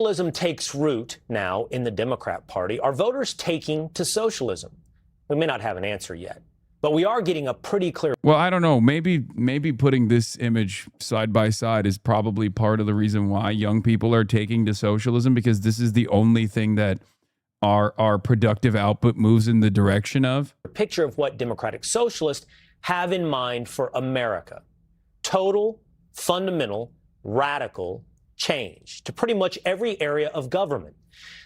Socialism takes root now in the Democrat Party. Are voters taking to socialism? We may not have an answer yet, but we are getting a pretty clear. Well, I don't know. Maybe putting this image side by side is probably part of the reason why young people are taking to socialism, because this is the only thing that our productive output moves in the direction of. A picture of what democratic socialists have in mind for America. Total, fundamental, radical change to pretty much every area of government.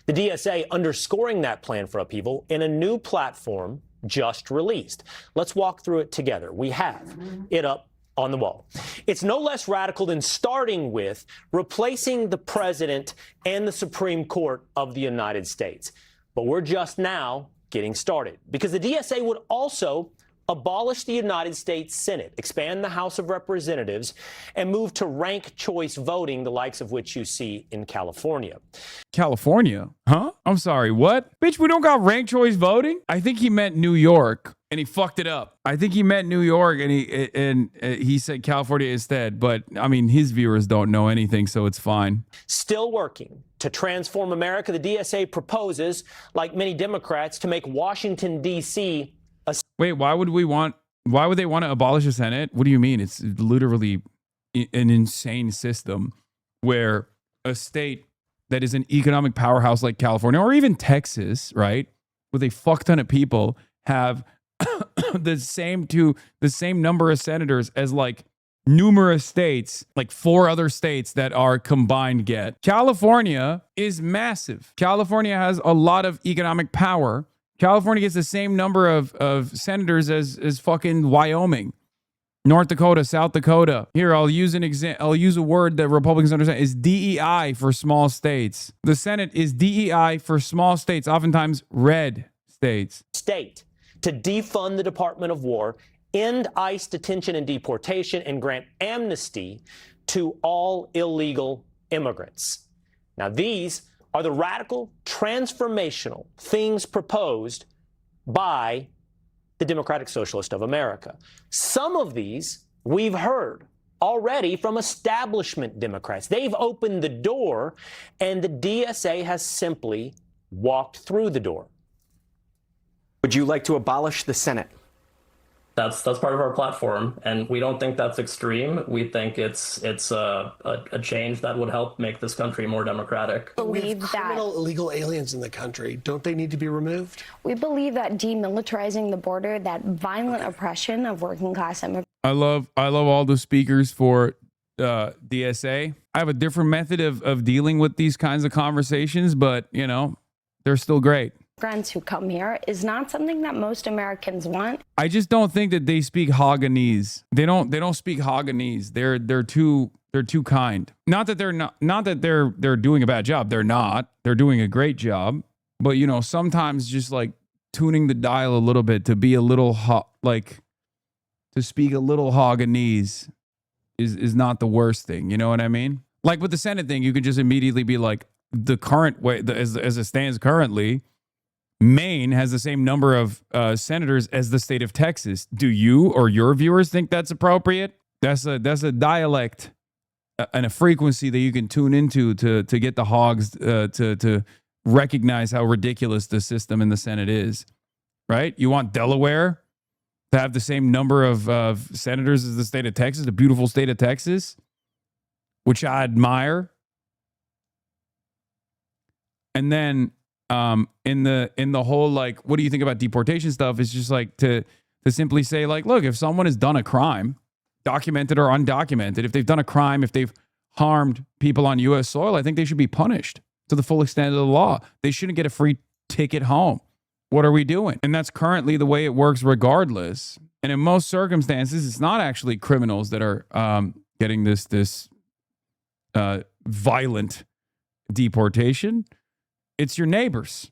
The DSA underscoring that plan for upheaval in a new platform just released. Let's walk through it together. We have it up on the wall. It's no less radical than starting with replacing the president and the Supreme Court of the United States. But we're just now getting started, because the DSA would also abolish the United States Senate, expand the House of Representatives, and move to ranked choice voting, the likes of which you see in California. California? Huh? I'm sorry, what? Bitch, we don't got ranked choice voting? I think he meant New York, and he fucked it up. I think he meant New York, and he said California instead. But, I mean, his viewers don't know anything, so it's fine. Still working to transform America, the DSA proposes, like many Democrats, to make Washington, D.C. Wait, why would they want to abolish the Senate? What do you mean? It's literally an insane system where a state that is an economic powerhouse like California, or even Texas, right, with a fuck ton of people, have the same number of senators as like numerous states, like 4 other states that are combined get. California is massive. California has a lot of economic power. California gets the same number of senators as fucking Wyoming, North Dakota, South Dakota. Here, I'll use a word that Republicans understand, is DEI for small states. The Senate is DEI for small states, oftentimes red states. State to defund the Department of War, end ICE detention and deportation, and grant amnesty to all illegal immigrants. Now, these are the radical, transformational things proposed by the Democratic Socialist of America. Some of these we've heard already from establishment Democrats. They've opened the door, and the DSA has simply walked through the door. Would you like to abolish the Senate? That's part of our platform, and we don't think that's extreme. We think it's a change that would help make this country more democratic. We have criminal illegal aliens in the country. Don't they need to be removed? We believe that demilitarizing the border, that violent oppression of working class immigrants. I love all the speakers for DSA. I have a different method of dealing with these kinds of conversations, but you know, they're still great. Immigrants who come here is not something that most Americans want. I just don't think that they speak Haganese. They don't speak Haganese. They're too kind. Not that they're doing a bad job. They're not. They're doing a great job. But you know, sometimes just like tuning the dial a little bit to be a little to speak a little Haganese is not the worst thing. You know what I mean? Like with the Senate thing, you could just immediately be like, the current way as it stands currently, Maine has the same number of senators as the state of Texas. Do you or your viewers think that's appropriate? That's a dialect and a frequency that you can tune into to get the hogs to recognize how ridiculous the system in the Senate is, right? You want Delaware to have the same number of senators as the state of Texas, the beautiful state of Texas, which I admire. And then in the whole, like, what do you think about deportation stuff? It's just like to simply say, like, look, if someone has done a crime, documented or undocumented, if they've done a crime, if they've harmed people on U.S. soil, I think they should be punished to the full extent of the law. They shouldn't get a free ticket home. What are we doing? And that's currently the way it works regardless. And in most circumstances, it's not actually criminals that are getting this violent deportation. It's your neighbors.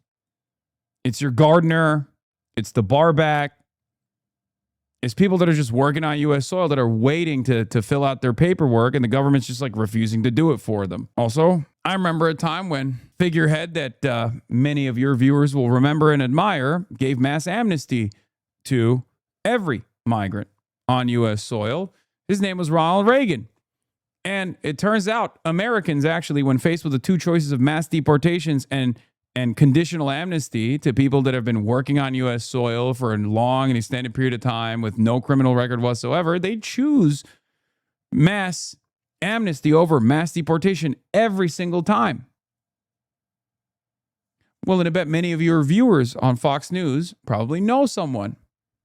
It's your gardener. It's the barback. It's people that are just working on U.S. soil that are waiting to fill out their paperwork, and the government's just like refusing to do it for them. Also, I remember a time when figurehead that many of your viewers will remember and admire gave mass amnesty to every migrant on U.S. soil. His name was Ronald Reagan. And it turns out Americans actually, when faced with the two choices of mass deportations and conditional amnesty to people that have been working on U.S. soil for a long and extended period of time with no criminal record whatsoever, they choose mass amnesty over mass deportation every single time. Well, and I bet many of your viewers on Fox News probably know someone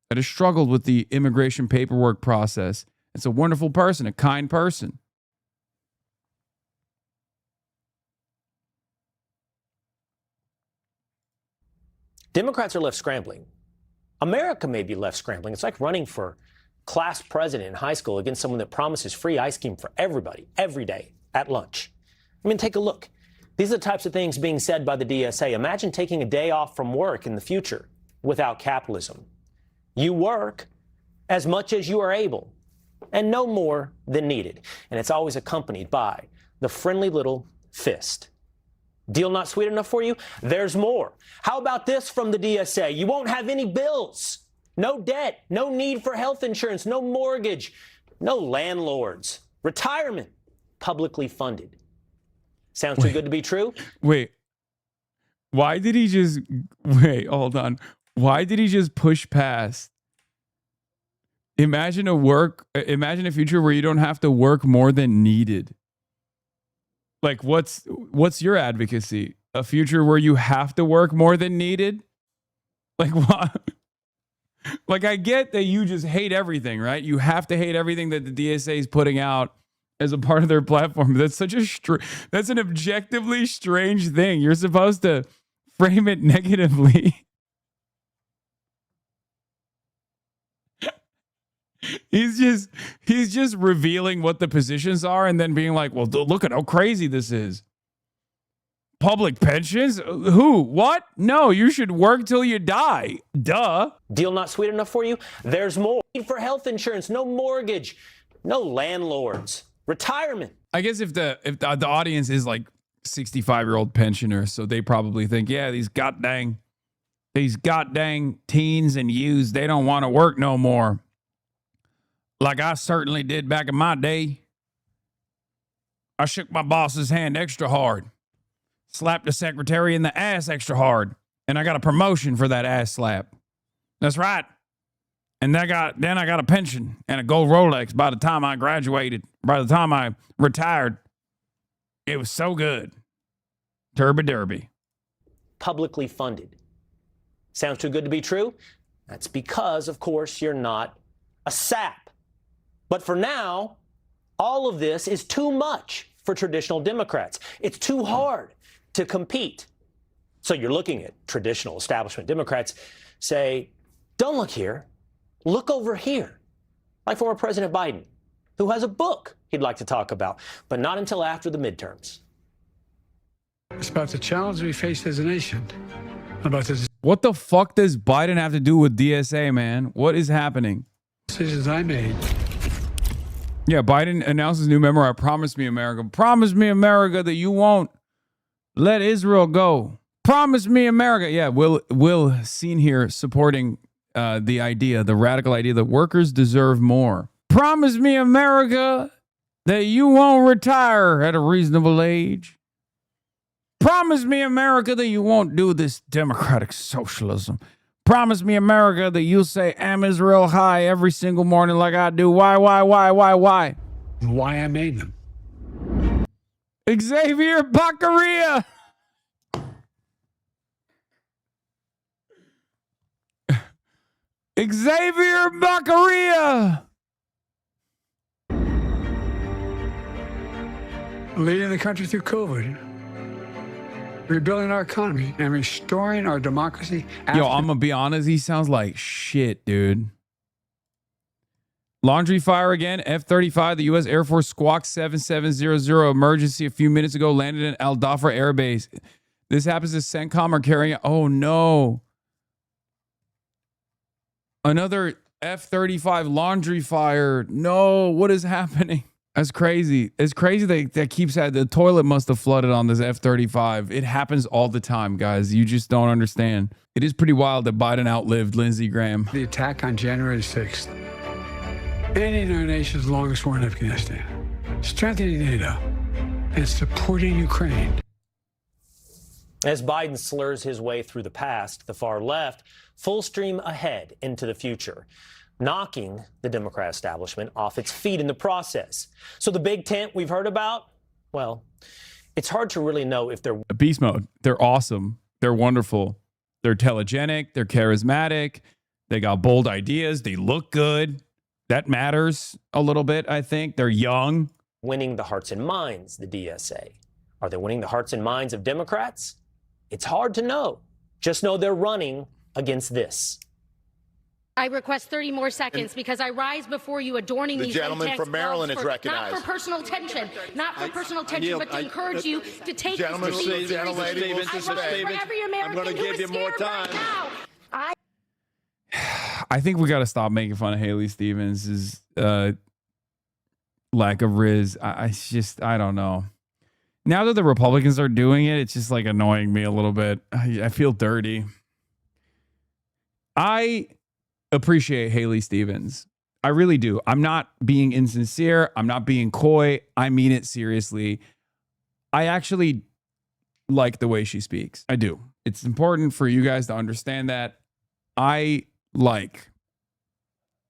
that has struggled with the immigration paperwork process. It's a wonderful person, a kind person. Democrats are left scrambling. America may be left scrambling. It's like running for class president in high school against someone that promises free ice cream for everybody, every day, at lunch. I mean, take a look. These are the types of things being said by the DSA. Imagine taking a day off from work in the future without capitalism. You work as much as you are able, and no more than needed. And it's always accompanied by the friendly little fist. Deal not sweet enough for you? There's more. How about this from the DSA? You won't have any bills, no debt, no need for health insurance, no mortgage, no landlords, retirement, publicly funded. Sounds too good to be true? Wait, why did he just, hold on. Why did he just push past? Imagine a future where you don't have to work more than needed. Like, what's your advocacy? A future where you have to work more than needed? Like, what? Like, I get that you just hate everything, right? You have to hate everything that the DSA is putting out as a part of their platform. That's such that's an objectively strange thing. You're supposed to frame it negatively. He's just revealing what the positions are and then being like, well, look at how crazy this is. Public pensions? Who? What? No, you should work till you die. Duh. Deal not sweet enough for you? There's more. Need for health insurance, no mortgage, no landlords, retirement. I guess if the audience is like 65-year-old pensioners, so they probably think, yeah, these goddamn teens and youths, they don't want to work no more. Like I certainly did back in my day. I shook my boss's hand extra hard, slapped the secretary in the ass extra hard, and I got a promotion for that ass slap. That's right. And then I got a pension and a gold Rolex by the time I graduated. By the time I retired, it was so good. Turby derby. Publicly funded. Sounds too good to be true? That's because, of course, you're not a sap. But for now, all of this is too much for traditional Democrats. It's too hard to compete. So you're looking at traditional establishment Democrats say, don't look here, look over here. Like former President Biden, who has a book he'd like to talk about, but not until after the midterms. It's about the challenge we face as a nation. About the What the fuck does Biden have to do with DSA, man? What is happening? decisions I made. Yeah, Biden announces new memoir, Promise Me America. Promise me, America, that you won't let Israel go. Promise me, America. Yeah, Will seen here supporting the radical idea that workers deserve more. Promise me, America, that you won't retire at a reasonable age. Promise me, America, that you won't do this democratic socialism. Promise me, America, that you'll say, Am Israel High every single morning like I do. Why? Why I made them. Xavier Baccaria. Xavier Baccaria. Leading the country through COVID. Rebuilding our economy and restoring our democracy. Yo, I'm gonna be honest, he sounds like shit, dude. Laundry fire again. F-35, the U.S. Air Force Squawk 7700 emergency a few minutes ago landed in Al Dhafra Air Base. This happens to CENTCOM are carrying. Oh no. Another F-35 laundry fire. No, what is happening? That's crazy. It's crazy that keeps the toilet must have flooded on this F-35. It happens all the time, guys. You just don't understand. It is pretty wild that Biden outlived Lindsey Graham. The attack on January 6th, ending our nation's longest war in Afghanistan. strengthening NATO, and supporting Ukraine. As Biden slurs his way through the past, the far left full stream ahead into the future, knocking the Democrat establishment off its feet in the process. So the big tent we've heard about, well, it's hard to really know if they're beast mode. They're awesome. They're wonderful. They're telegenic. They're charismatic. They got bold ideas. They look good. That matters a little bit, I think. They're young. winning the hearts and minds, the DSA. Are they winning the hearts and minds of Democrats? It's hard to know. Just know they're running against this. I request 30 more seconds because I rise before you adorning these gentleman from Maryland is recognized. Not for personal tension, but to encourage you to take this Gentleman, seriously. Mr. Stevens, For every American I'm going to who give is you more scared right time. now. I think we got to stop making fun of Haley Stevens' lack of riz. I don't know. Now that the Republicans are doing it, it's just like annoying me a little bit. I feel dirty. I appreciate Haley Stevens. I really do. I'm not being insincere. I'm not being coy. I mean it seriously. I actually like the way she speaks. I do. It's important for you guys to understand that. I like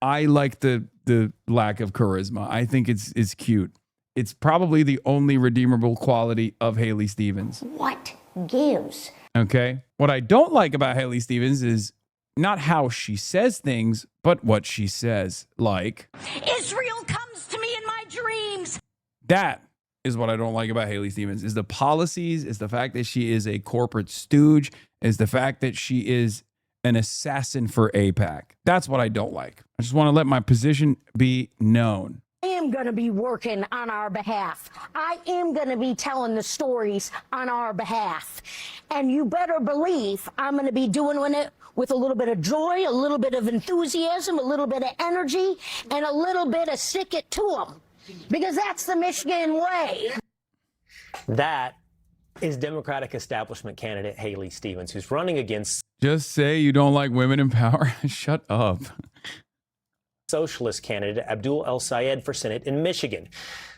the lack of charisma. I think it's cute. It's probably the only redeemable quality of Haley Stevens. What gives? Okay. What I don't like about Haley Stevens is not how she says things, but what she says. Like, Israel comes to me in my dreams. that is what I don't like about Haley Stevens, is the policies, is the fact that she is a corporate stooge, is the fact that she is an assassin for AIPAC. That's what I don't like. I just want to let my position be known. I am going to be working on our behalf. I am going to be telling the stories on our behalf. And you better believe I'm going to be doing it with a little bit of joy, a little bit of enthusiasm, a little bit of energy, and a little bit of stick it to them. Because that's the Michigan way. That is Democratic establishment candidate Haley Stevens, who's running against Just say you don't like women in power. Shut up. Socialist candidate Abdul El Sayed for Senate in Michigan.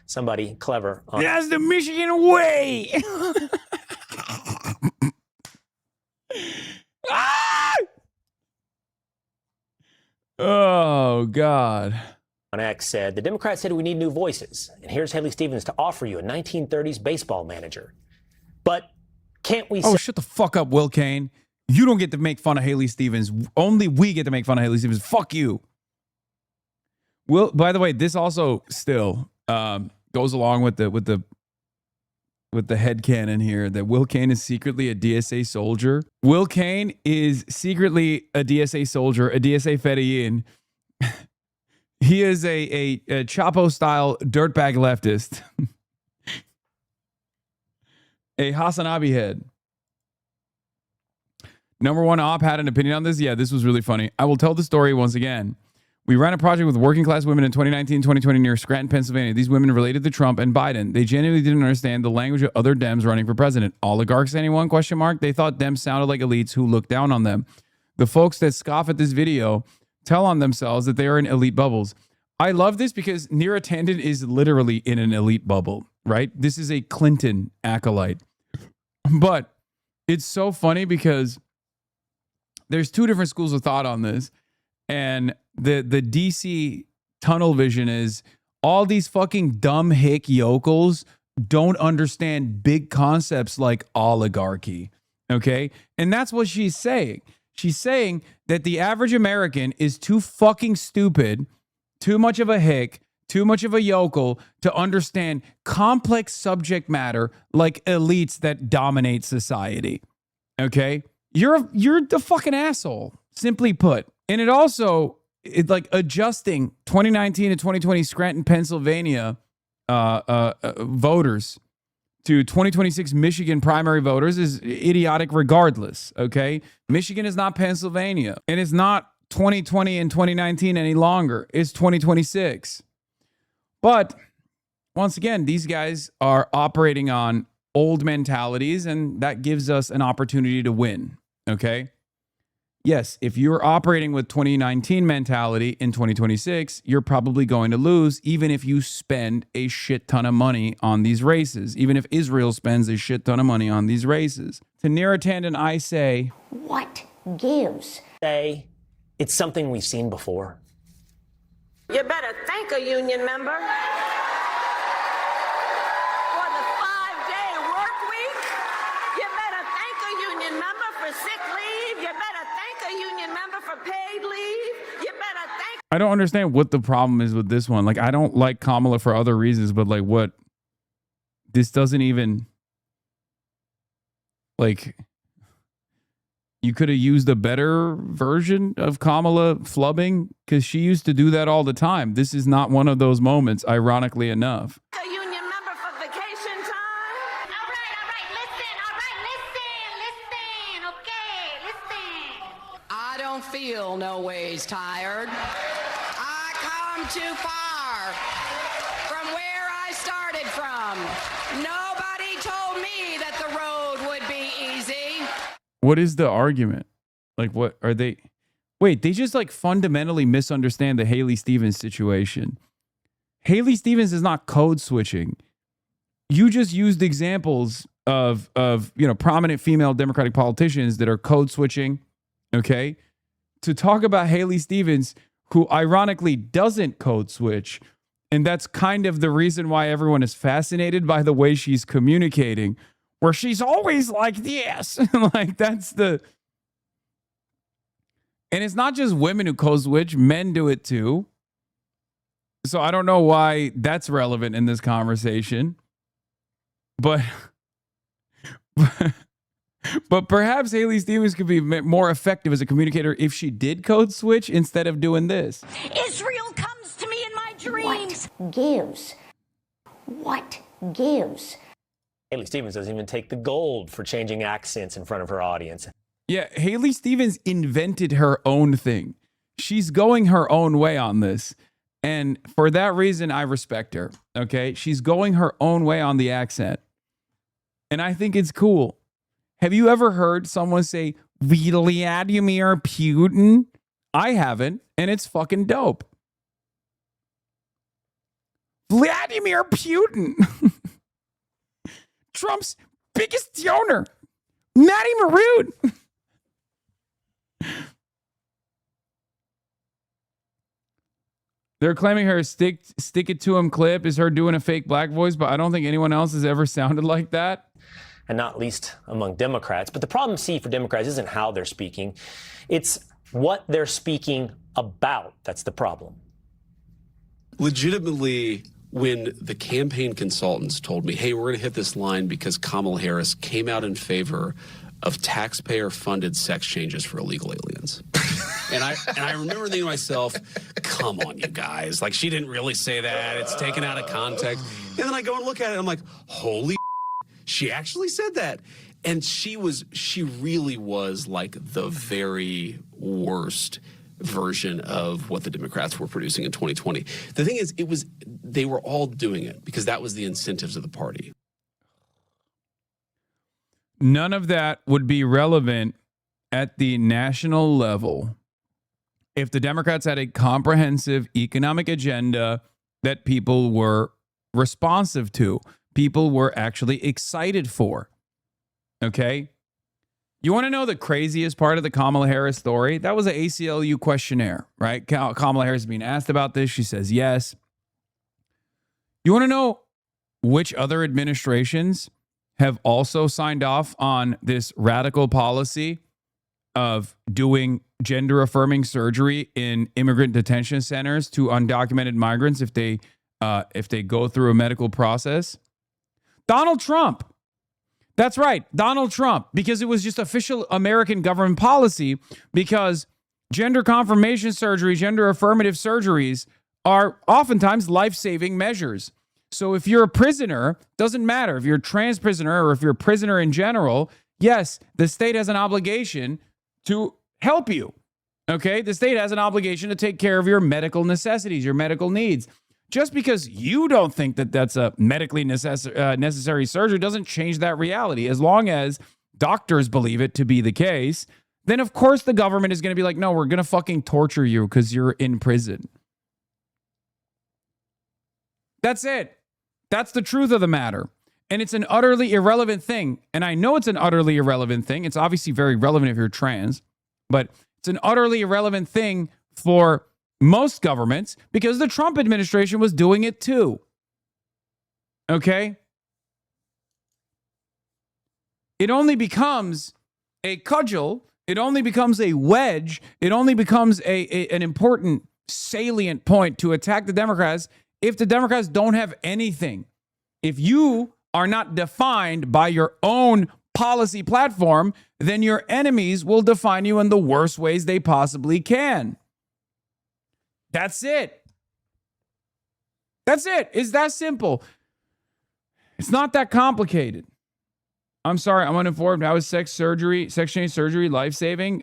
Somebody clever. That's the Michigan way. Ah! Oh, God. On X said, the Democrats said we need new voices. And here's Haley Stevens to offer you a 1930s baseball manager. But can't we Oh, say shut the fuck up, Will Kane. You don't get to make fun of Haley Stevens. Only we get to make fun of Haley Stevens. Fuck you. Will, by the way, this also still goes along with the headcanon here that Will Kane is secretly a DSA soldier. Will Kane is secretly a DSA soldier, a DSA Fedayeen. He is a Chapo-style dirtbag leftist. A Hasanabi head. Number one op had an opinion on this. Yeah, this was really funny. I will tell the story once again. We ran a project with working class women in 2019, 2020 near Scranton, Pennsylvania. These women related to Trump and Biden. They genuinely didn't understand the language of other Dems running for president. Oligarchs, anyone? Question mark. They thought Dems sounded like elites who looked down on them. The folks that scoff at this video tell on themselves that they are in elite bubbles. I love this because Neera Tanden is literally in an elite bubble, right? This is a Clinton acolyte. But it's so funny because there's two different schools of thought on this. And the DC tunnel vision is all these fucking dumb hick yokels don't understand big concepts like oligarchy. Okay. And that's what she's saying. She's saying that the average American is too fucking stupid, too much of a hick, too much of a yokel to understand complex subject matter like elites that dominate society. Okay? You're the fucking asshole, simply put. And it also, like adjusting 2019 to 2020 Scranton, Pennsylvania voters to 2026 Michigan primary voters is idiotic regardless, okay? Michigan is not Pennsylvania, and it's not 2020 and 2019 any longer. It's 2026. But once again, these guys are operating on old mentalities, and that gives us an opportunity to win, okay? yes, if you're operating with 2019 mentality in 2026, you're probably going to lose, even if you spend a shit ton of money on these races, even if Israel spends a shit ton of money on these races. To Neera Tanden, I say, What gives? Say, it's something we've seen before. You better thank a union member for the 5-day work week. You better thank a union member for sick leave. You better thank a union member for paid leave. You better thank. I don't understand what the problem is with this one. Like, I don't like Kamala for other reasons, but like, what? This doesn't even, like, you could have used a better version of Kamala flubbing, because she used to do that all the time. This is not one of those moments, ironically enough. A union member for vacation time. All right, listen, okay, listen. I don't feel no ways tired. I come too far from where I started from. Nobody told me that the road would be easy. What is the argument? Like, what are they? Wait, they just like fundamentally misunderstand the Haley Stevens situation. Haley Stevens is not code switching. You just used examples of prominent female Democratic politicians that are code switching, okay? To talk about Haley Stevens, who ironically doesn't code switch, and that's kind of the reason why everyone is fascinated by the way she's communicating, where she's always like this. Like, that's the... And it's not just women who code switch, men do it too. So I don't know why that's relevant in this conversation. But perhaps Haley Stevens could be more effective as a communicator if she did code switch instead of doing this. Israel comes to me in my dreams. What gives? What gives? Haley Stevens doesn't even take the gold for changing accents in front of her audience. Yeah, Haley Stevens invented her own thing. She's going her own way on this. And for that reason, I respect her. Okay? She's going her own way on the accent. And I think it's cool. Have you ever heard someone say, Vladimir Putin? I haven't, and it's fucking dope. Vladimir Putin. Trump's biggest donor, Maddie Maroon. They're claiming her stick it to him clip is her doing a fake black voice, but I don't think anyone else has ever sounded like that. And not least among Democrats. But the problem, for Democrats isn't how they're speaking. It's what they're speaking about. That's the problem. Legitimately, when the campaign consultants told me, hey, we're going to hit this line because Kamala Harris came out in favor of taxpayer-funded sex changes for illegal aliens. and I remember thinking to myself, come on, you guys. Like, she didn't really say that. It's taken out of context. And then I go and look at it, and I'm like, holy she actually said that. And she really was like the very worst version of what the Democrats were producing in 2020. The thing is, they were all doing it because that was the incentives of the party. None of that would be relevant at the national level if the Democrats had a comprehensive economic agenda that people were responsive to, people were actually excited for. Okay? You want to know the craziest part of the Kamala Harris story? That was an ACLU questionnaire, right? Kamala Harris is being asked about this. She says yes. You want to know which other administrations have also signed off on this radical policy of doing gender-affirming surgery in immigrant detention centers to undocumented migrants if they go through a medical process? Donald Trump. That's right, Donald Trump, because it was just official American government policy, because gender confirmation surgery, gender affirmative surgeries are oftentimes life-saving measures. So if you're a prisoner, doesn't matter if you're a trans prisoner or if you're a prisoner in general, yes, the state has an obligation to help you. Okay? The state has an obligation to take care of your medical necessities, your medical needs. Just because you don't think that that's a medically necessary surgery doesn't change that reality. As long as doctors believe it to be the case, then of course the government is going to be like, no, we're going to fucking torture you because you're in prison. That's it. That's the truth of the matter. And it's an utterly irrelevant thing. And I know it's an utterly irrelevant thing. It's obviously very relevant if you're trans, but it's an utterly irrelevant thing for most governments because the Trump administration was doing it too. Okay? It only becomes a cudgel. It only becomes a wedge. It only becomes an important salient point to attack the Democrats if the Democrats don't have anything. If you are not defined by your own policy platform, then your enemies will define you in the worst ways they possibly can. That's it. That's it. It's that simple. It's not that complicated. I'm sorry, I'm uninformed. How is sex change surgery life-saving?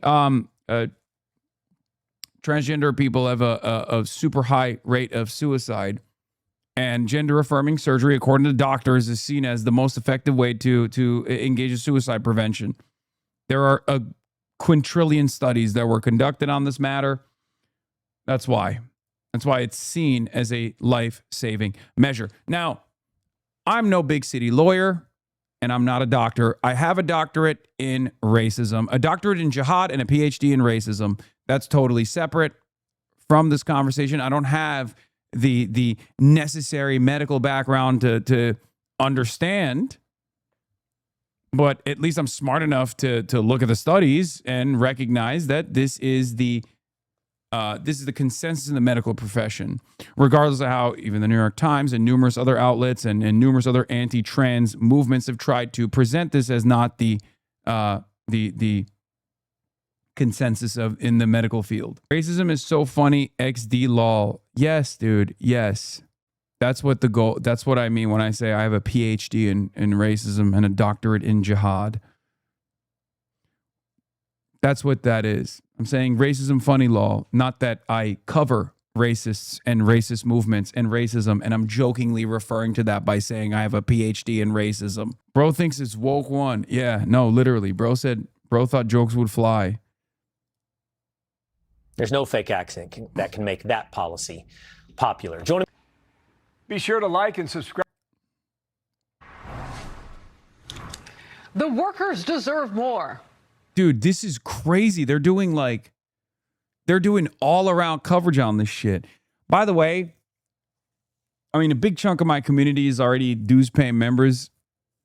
Transgender people have a super high rate of suicide. And gender-affirming surgery, according to doctors, is seen as the most effective way to engage in suicide prevention. There are a quintillion studies that were conducted on this matter. That's why. That's why it's seen as a life-saving measure. Now, I'm no big city lawyer, and I'm not a doctor. I have a doctorate in racism, a doctorate in jihad, and a PhD in racism. That's totally separate from this conversation. I don't have the necessary medical background to understand, but at least I'm smart enough to look at the studies and recognize that this is the consensus in the medical profession, regardless of how even the New York Times and numerous other outlets and numerous other anti-trans movements have tried to present this as not the consensus of in the medical field. Racism is so funny. XD lol. Yes, dude. Yes. That's what the goal. That's what I mean when I say I have a PhD in racism and a doctorate in jihad. That's what that is. I'm saying racism funny lol, not that I cover racists and racist movements and racism, and I'm jokingly referring to that by saying I have a PhD in racism. Bro thinks it's woke one. Yeah, no, literally. Bro thought jokes would fly. There's no fake accent that can make that policy popular. Be sure to like and subscribe. The workers deserve more. Dude, this is crazy. They're doing all around coverage on this shit. By the way, I mean, a big chunk of my community is already dues paying members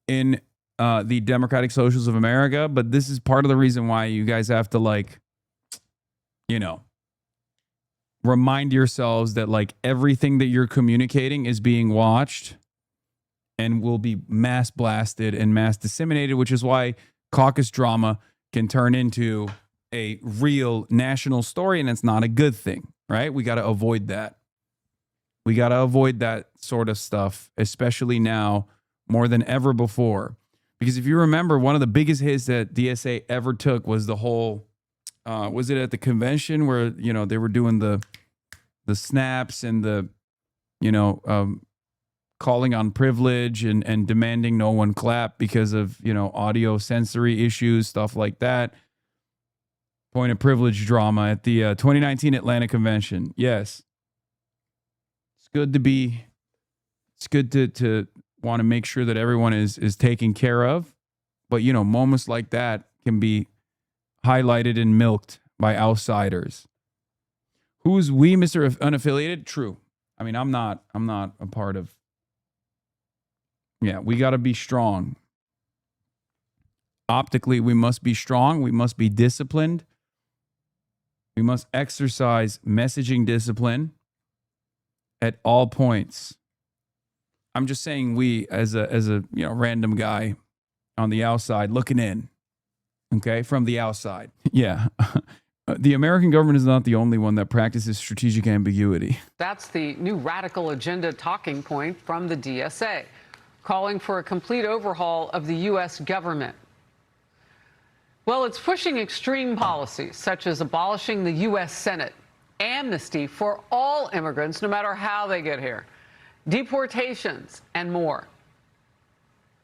in the Democratic Socialists of America, but this is part of the reason why you guys have to remind yourselves that everything that you're communicating is being watched and will be mass blasted and mass disseminated, which is why caucus drama can turn into a real national story, and it's not a good thing, right? We got to avoid that. We got to avoid that sort of stuff, especially now more than ever before. Because if you remember, one of the biggest hits that DSA ever took was the whole, was it at the convention where, they were doing the snaps and the, calling on privilege and demanding no one clap because of, audio sensory issues, stuff like that. Point of privilege drama at the 2019 Atlanta convention. Yes. It's good to want to make sure that everyone is taken care of. But, moments like that can be highlighted and milked by outsiders. Who's we, Mr. Unaffiliated? True. I mean, I'm not a part of. Yeah, we got to be strong. Optically, we must be strong. We must be disciplined. We must exercise messaging discipline at all points. I'm just saying we as a random guy on the outside looking in. Okay, from the outside. Yeah. The American government is not the only one that practices strategic ambiguity. That's the new radical agenda talking point from the DSA, calling for a complete overhaul of the U.S. government. Well, it's pushing extreme policies such as abolishing the U.S. Senate, amnesty for all immigrants, no matter how they get here, deportations and more,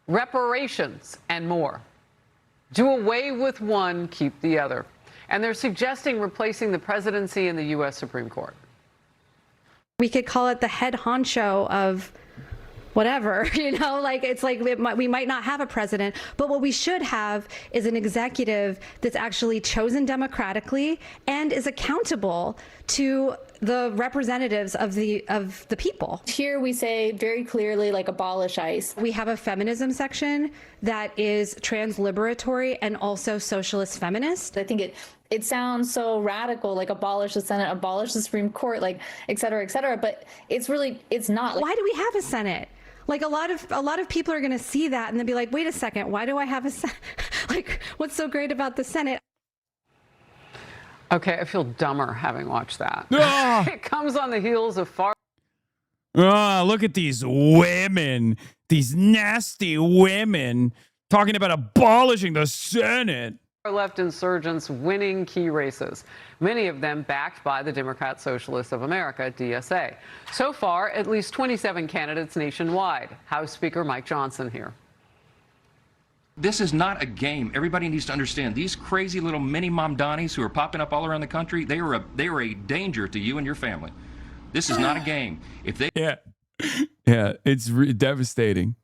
reparations and more. Do away with one, keep the other. and they're suggesting replacing the presidency and the U.S. Supreme Court. We could call it the head honcho of whatever, like it's like we might not have a president, but what we should have is an executive that's actually chosen democratically and is accountable to the representatives of the people. Here we say very clearly, like, abolish ICE. We have a feminism section that is trans-liberatory and also socialist feminist. I think it sounds so radical, like abolish the Senate, abolish the Supreme Court, like, et cetera, but it's not. Why do we have a Senate? Like a lot of people are going to see that and they'll be like, wait a second, why do I have a Senate? Like, what's so great about the Senate? Okay, I feel dumber having watched that. It comes on the heels of far. Look at these women, these nasty women talking about abolishing the Senate. Left insurgents winning key races, many of them backed by the Democrat Socialists of America, DSA. So far, at least 27 candidates nationwide. House Speaker Mike Johnson here. This is not a game. Everybody needs to understand these crazy little mini Mamdanis who are popping up all around the country. They are a danger to you and your family. This is not a game. If they it's devastating.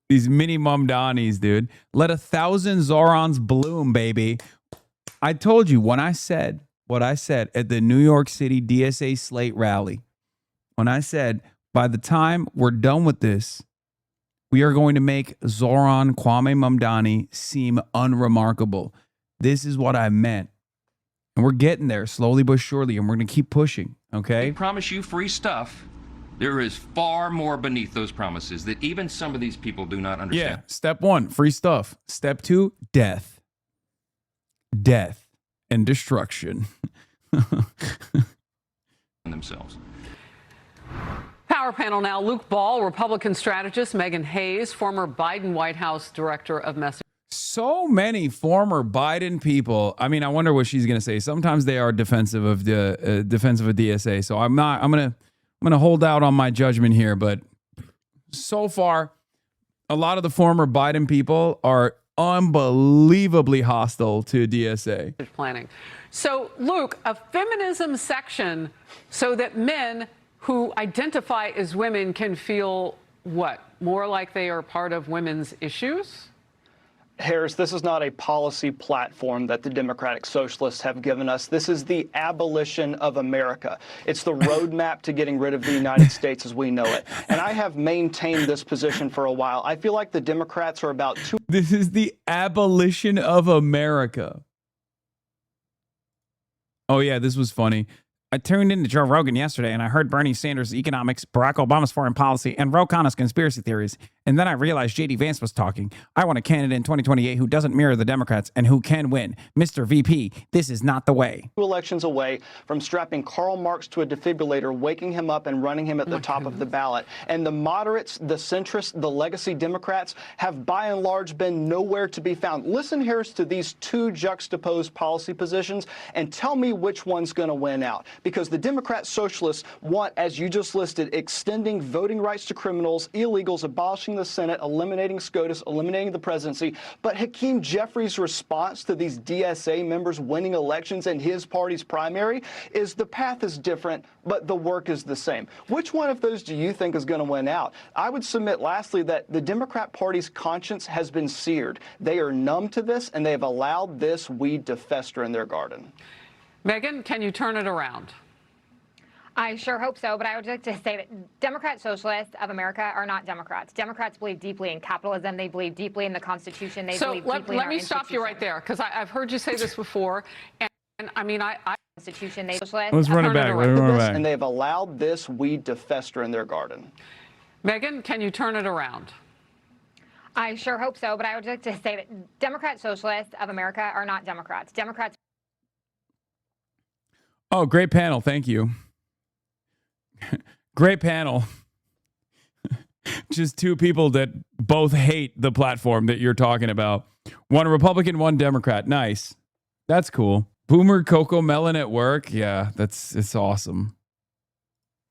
These mini Mamdanis, dude. Let 1,000 Zorons bloom, baby. I told you when I said what I said at the New York City DSA Slate rally, when I said by the time we're done with this, we are going to make Zoran Kwame Mamdani seem unremarkable. This is what I meant. And we're getting there slowly but surely, and we're going to keep pushing, okay? They promise you free stuff. There is far more beneath those promises that even some of these people do not understand. Yeah, step 1, free stuff. Step 2, death. Death and destruction. Themselves. Power panel now. Luke Ball, Republican strategist. Megan Hayes, former Biden White House director of messaging. So many former Biden people. I mean, I wonder what she's going to say. Sometimes they are defensive of the defensive of DSA. So I'm going to hold out on my judgment here, but so far a lot of the former Biden people are unbelievably hostile to DSA. Planning. So, Luke, a feminism section so that men who identify as women can feel what? More like they are part of women's issues? Harris, this is not a policy platform that the Democratic Socialists have given us. This is the abolition of America. It's the roadmap to getting rid of the United States as we know it. And I have maintained this position for a while. I feel like the Democrats are about too... This is the abolition of America. Oh, yeah, this was funny. I tuned into Joe Rogan yesterday and I heard Bernie Sanders' economics, Barack Obama's foreign policy, and Ro Khanna's conspiracy theories. And then I realized J.D. Vance was talking. I want a candidate in 2028 who doesn't mirror the Democrats and who can win. Mr. VP, this is not the way. 2 elections away from strapping Karl Marx to a defibrillator, waking him up and running him at the top of the ballot. And the moderates, the centrists, the legacy Democrats have by and large been nowhere to be found. Listen, Harris, to these 2 juxtaposed policy positions and tell me which one's going to win out. Because the Democrat Socialists want, as you just listed, extending voting rights to criminals, illegals, abolishing the Senate, eliminating SCOTUS, eliminating the presidency. But Hakeem Jeffries' response to these DSA members winning elections in his party's primary is the path is different, but the work is the same. Which one of those do you think is going to win out? I would submit, lastly, that the Democrat Party's conscience has been seared. They are numb to this, and they have allowed this weed to fester in their garden. Megan, can you turn it around? I sure hope so, but I would like to say that Democrat Socialists of America are not Democrats. Democrats believe deeply in capitalism. They believe deeply in the Constitution. They believe deeply in our let me stop you right there, because I've heard you say this before, and I mean, Constitution. They Let's run it back. Let's run it back. And they've allowed this weed to fester in their garden. Megan, can you turn it around? I sure hope so, but I would like to say that Democrat Socialists of America are not Democrats. Democrats. Oh, great panel. Thank you. Great panel. Just 2 people that both hate the platform that you're talking about. One Republican, one Democrat. Nice. That's cool. Boomer Coco Melon at work. Yeah, it's awesome.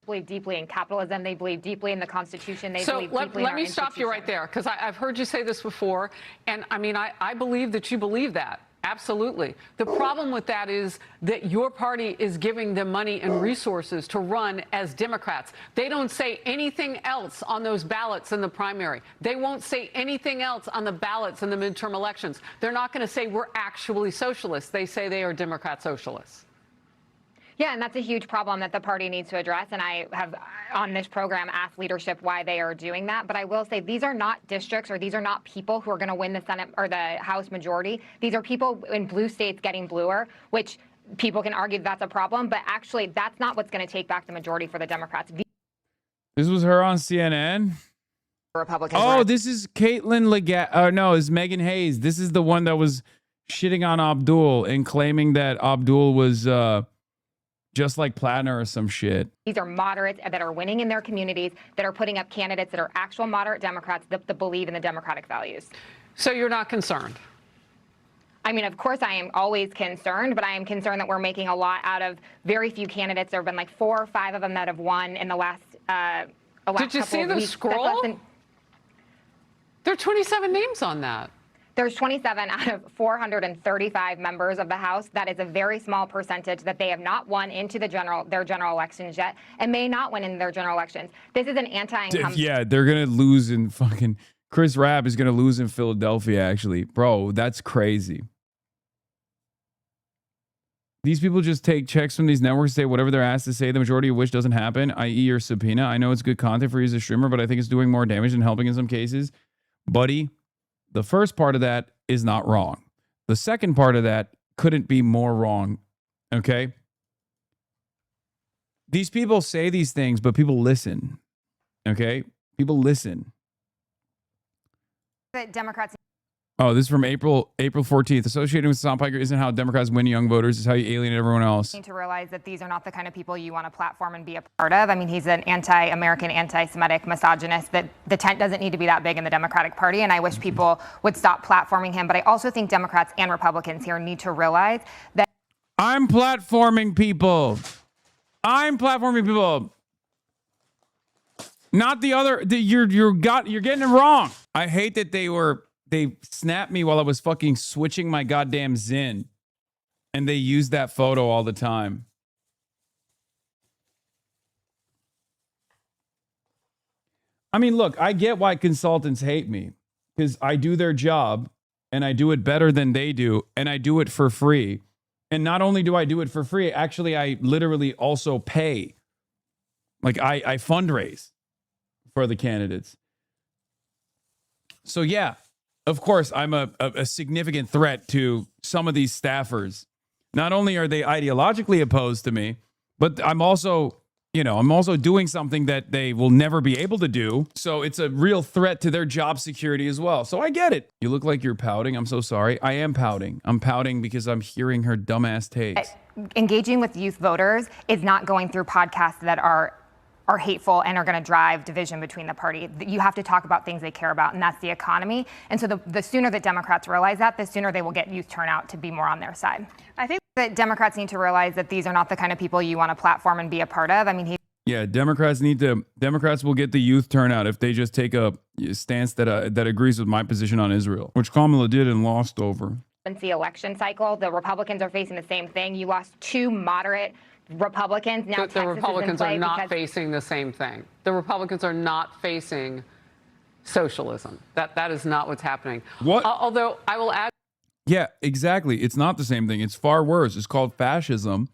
Believe deeply in capitalism. They believe deeply in the Constitution. They believe deeply in let me stop you right there, because I've heard you say this before, and I mean, I believe that you believe that. Absolutely. The problem with that is that your party is giving them money and resources to run as Democrats. They don't say anything else on those ballots in the primary. They won't say anything else on the ballots in the midterm elections. They're not going to say we're actually socialists. They say they are Democrat socialists. Yeah, and that's a huge problem that the party needs to address. And I have, on this program, asked leadership why they are doing that. But I will say these are not districts, or these are not people who are going to win the Senate or the House majority. These are people in blue states getting bluer, which people can argue that's a problem. But actually, that's not what's going to take back the majority for the Democrats. This was her on CNN. Republicans. Oh, this is Caitlin Leggett. No, it's Megan Hayes. This is the one that was shitting on Abdul and claiming that Abdul was just like Plattner or some shit. These are moderates that are winning in their communities, that are putting up candidates that are actual moderate Democrats that believe in the democratic values. So you're not concerned? I mean, of course, I am always concerned, but I am concerned that we're making a lot out of very few candidates. There have been like 4 or 5 of them that have won in the last Did you see the scroll? There are 27 names on that. There's 27 out of 435 members of the House. That is a very small percentage that they have not won into their general elections yet, and may not win in their general elections. This is an anti-incumbent. Yeah, they're going to lose in fucking... Chris Rabb is going to lose in Philadelphia, actually. Bro, that's crazy. These people just take checks from these networks, say whatever they're asked to say, the majority of which doesn't happen, i.e. your subpoena. I know it's good content for you as a streamer, but I think it's doing more damage than helping in some cases. Buddy, the first part of that is not wrong. The second part of that couldn't be more wrong, okay? These people say these things, but people listen, okay? People listen. That Democrats. Oh, this is from April 14th. Associating with Hasan Piker isn't how Democrats win young voters. It's how you alienate everyone else. Need to realize that these are not the kind of people you want to platform and be a part of. I mean, he's an anti-American, anti-Semitic misogynist. That the tent doesn't need to be that big in the Democratic Party, and I wish people would stop platforming him. But I also think Democrats and Republicans here need to realize that I'm platforming people. I'm platforming people. Not the other. You're getting it wrong. I hate that they snapped me while I was fucking switching my goddamn Zin. And they use that photo all the time. I mean, look, I get why consultants hate me. Because I do their job, and I do it better than they do, and I do it for free. And not only do I do it for free, actually, I literally also pay. Like, I fundraise for the candidates. So, yeah. Of course, I'm a significant threat to some of these staffers. Not only are they ideologically opposed to me, but I'm also doing something that they will never be able to do. So it's a real threat to their job security as well. So I get it. You look like you're pouting. I'm so sorry. I am pouting. I'm pouting because I'm hearing her dumbass takes. engaging with youth voters is not going through podcasts that are hateful and are going to drive division between the party. You have to talk about things they care about, and that's the economy. And so the sooner that Democrats realize that, the sooner they will get youth turnout to be more on their side. I think that Democrats need to realize that these are not the kind of people you want to platform and be a part of. I mean, Yeah, Democrats will get the youth turnout if they just take a stance that agrees with my position on Israel, which Kamala did and lost over. the election cycle, the Republicans are facing the same thing. You lost two moderate Republicans. Now the Republicans are not facing the same thing. The Republicans are not facing socialism. That is not what's happening. What? Although I will add. Yeah, exactly. It's not the same thing. It's far worse. It's called fascism,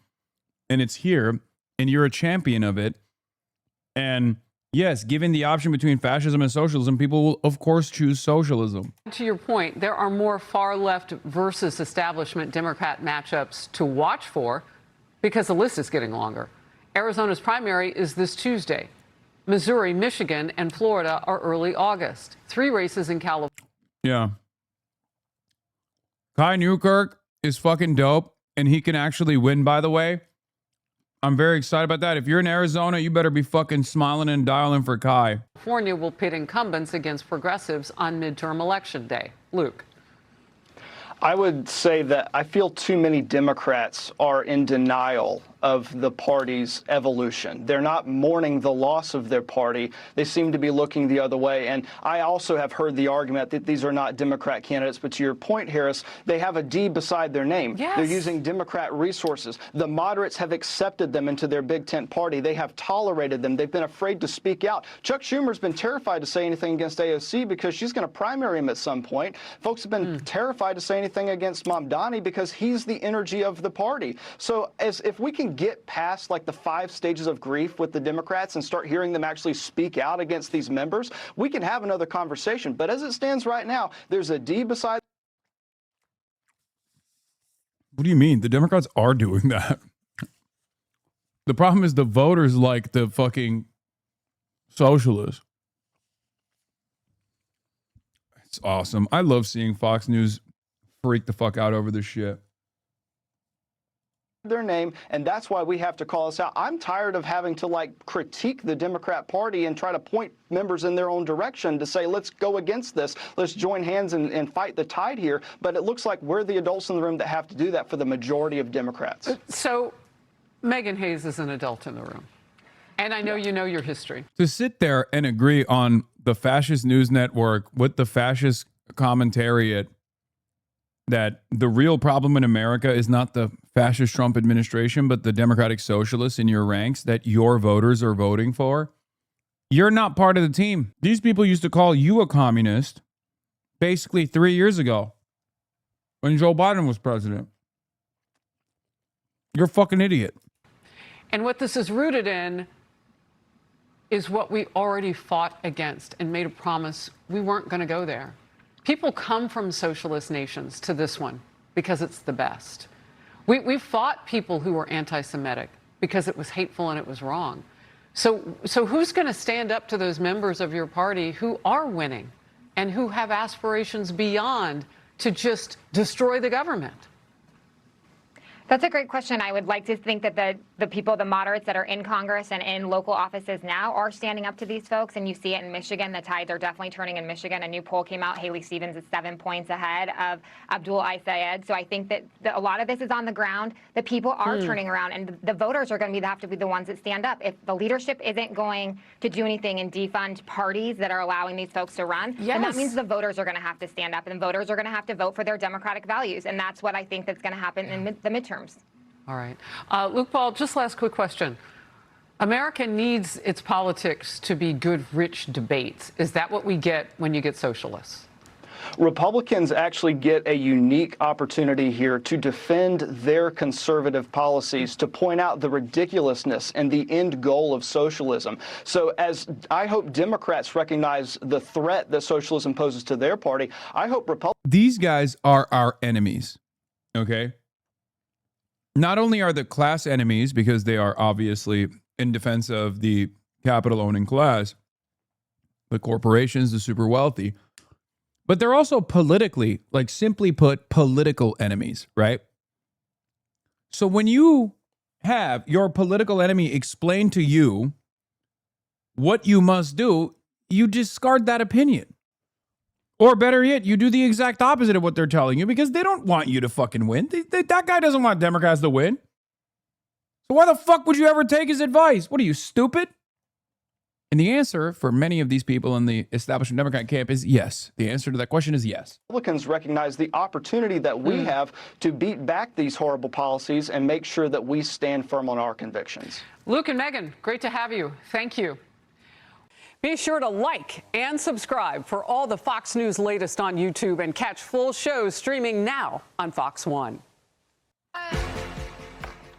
and it's here, and you're a champion of it. And yes, given the option between fascism and socialism, people will, of course, choose socialism. To your point, there are more far left versus establishment Democrat matchups to watch for because the list is getting longer. Arizona's primary is this Tuesday. Missouri, Michigan, and Florida are early August. 3 races in California. Yeah. Kai Newkirk is fucking dope, and he can actually win, by the way. I'm very excited about that. If you're in Arizona, you better be fucking smiling and dialing for Kai. California will pit incumbents against progressives on midterm election day. Luke. I would say that I feel too many Democrats are in denial of the party's evolution. They're not mourning the loss of their party. They seem to be looking the other way. And I also have heard the argument that these are not Democrat candidates. But to your point, Harris, they have a D beside their name. Yes. They're using Democrat resources. The moderates have accepted them into their big tent party. They have tolerated them. They've been afraid to speak out. Chuck Schumer's been terrified to say anything against AOC because she's going to primary him at some point. Folks have been terrified to say anything against Mamdani because he's the energy of the party. So if we can get past like the 5 stages of grief with the Democrats and start hearing them actually speak out against these members, we can have another conversation. But as it stands right now, there's a D beside. What do you mean? The Democrats are doing that. The problem is the voters like the fucking socialists. It's awesome. I love seeing Fox News freak the fuck out over this shit. Their name, and that's why we have to call us out. I'm tired of having to like critique the Democrat Party and try to point members in their own direction to say, let's go against this, let's join hands and fight the tide here. But it looks like we're the adults in the room that have to do that for the majority of Democrats. So Megan Hayes is an adult in the room, and I know you know your history. To sit there and agree on the fascist news network with the fascist commentariat that the real problem in America is not the fascist Trump administration, but the Democratic Socialists in your ranks that your voters are voting for, you're not part of the team. These people used to call you a communist basically 3 years ago when Joe Biden was president. You're a fucking idiot. And what this is rooted in is what we already fought against and made a promise we weren't going to go there. People come from socialist nations to this one because it's the best. We fought people who were anti-Semitic because it was hateful and it was wrong. So who's going to stand up to those members of your party who are winning and who have aspirations beyond to just destroy the government? That's a great question. I would like to think that the people, the moderates that are in Congress and in local offices now are standing up to these folks. And you see it in Michigan. The tides are definitely turning in Michigan. A new poll came out. Haley Stevens is 7 points ahead of Abdul Ayed. So I think that a lot of this is on the ground. The people are turning around, and the voters are going to have to be the ones that stand up. If the leadership isn't going to do anything and defund parties that are allowing these folks to run, then that means the voters are going to have to stand up, and voters are going to have to vote for their democratic values. And that's what I think that's going to happen in the midterms. All right. Luke Paul, just last quick question. America needs its politics to be good, rich debates. Is that what we get when you get socialists? Republicans actually get a unique opportunity here to defend their conservative policies, to point out the ridiculousness and the end goal of socialism. So as I hope Democrats recognize the threat that socialism poses to their party, I hope Republicans... These guys are our enemies, okay? Not only are the class enemies because they are obviously in defense of the capital owning class, the corporations, the super wealthy, but they're also politically, like simply put, political enemies, right? So when you have your political enemy explain to you what you must do, you discard that opinion. Or better yet, you do the exact opposite of what they're telling you because they don't want you to fucking win. That guy doesn't want Democrats to win. So why the fuck would you ever take his advice? What are you, stupid? And the answer for many of these people in the establishment Democrat camp is yes. The answer to that question is yes. Republicans recognize the opportunity that we have to beat back these horrible policies and make sure that we stand firm on our convictions. Luke and Megan, great to have you. Thank you. Be sure to like and subscribe for all the Fox News latest on YouTube and catch full shows streaming now on Fox One.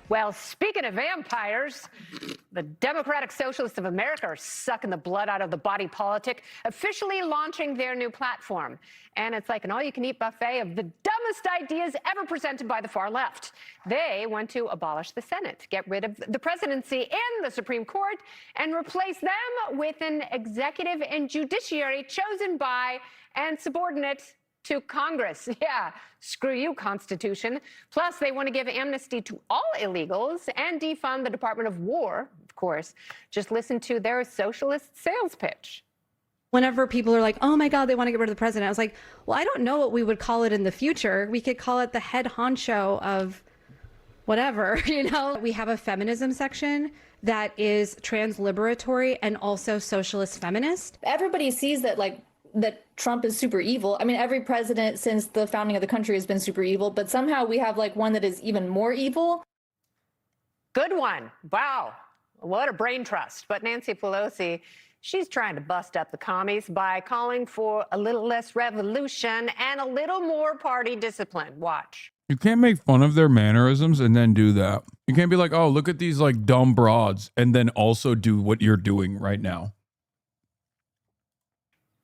Well, speaking of vampires, the Democratic Socialists of America are sucking the blood out of the body politic, officially launching their new platform. And it's like an all-you-can-eat buffet of the dumbest ideas ever presented by the far left. They want to abolish the Senate, get rid of the presidency and the Supreme Court, and replace them with an executive and judiciary chosen by and subordinate to Congress. Yeah, screw you, Constitution. Plus, they want to give amnesty to all illegals and defund the Department of War, of course. Just listen to their socialist sales pitch. Whenever people are like, oh my God, they want to get rid of the president, I was like, well, I don't know what we would call it in the future. We could call it the head honcho of whatever, We have a feminism section that is trans-liberatory and also socialist feminist. Everybody sees that, that Trump is super evil. I mean, every president since the founding of the country has been super evil, but somehow we have one that is even more evil. Good one. Wow. What a brain trust. But Nancy Pelosi, she's trying to bust up the commies by calling for a little less revolution and a little more party discipline. Watch. You can't make fun of their mannerisms and then do that. You can't be like, oh, look at these dumb broads and then also do what you're doing right now.